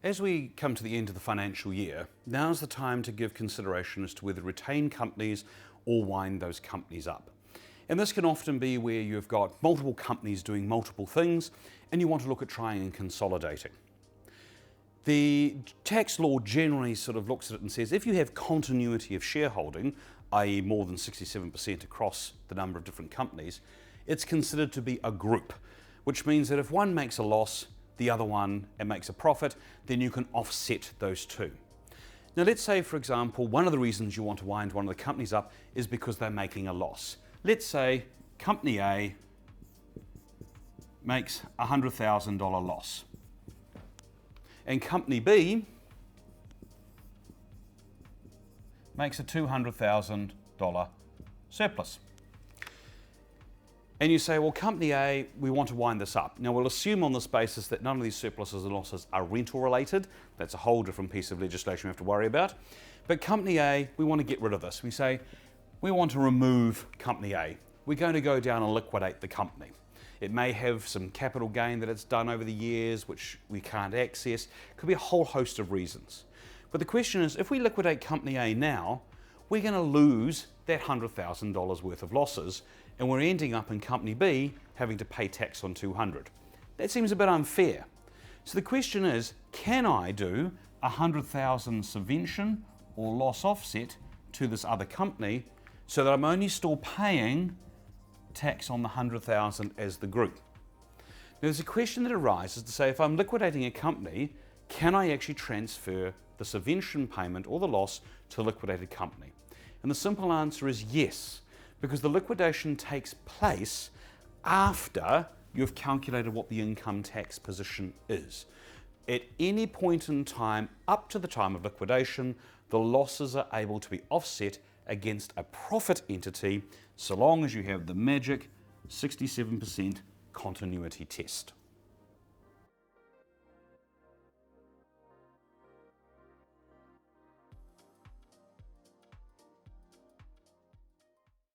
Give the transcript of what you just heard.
As we come to the end of the financial year, now's the time to give consideration as to whether retain companies or wind those companies up. And this can often be where you've got multiple companies doing multiple things and you want to look at trying and consolidating. The tax law generally sort of looks at it and says if you have continuity of shareholding, i.e. more than 67% across the number of different companies, it's considered to be a group, which means that if one makes a loss, the other one makes a profit, then you can offset those two. Now let's say, for example, one of the reasons you want to wind one of the companies up is because they're making a loss. Let's say company A makes a $100,000 loss and company B makes a $200,000 surplus. And you say, well, company A, we want to wind this up. Now we'll assume on this basis that none of these surpluses and losses are rental related. That's a whole different piece of legislation we have to worry about. But company A, we want to get rid of this. We say, we want to remove company A. We're going to go down and liquidate the company. It may have some capital gain that it's done over the years, which we can't access. Could be a whole host of reasons. But the question is, if we liquidate company A now, we're going to lose that $100,000 worth of losses, and we're ending up in company B having to pay tax on 200. That seems a bit unfair. So the question is, can I do a 100,000 subvention or loss offset to this other company so that I'm only still paying tax on the 100,000 as the group? Now there's a question that arises to say, if I'm liquidating a company, can I actually transfer the subvention payment or the loss to a liquidated company? And the simple answer is yes, because the liquidation takes place after you've calculated what the income tax position is. At any point in time, up to the time of liquidation, the losses are able to be offset against a profit entity, so long as you have the magic 67% continuity test.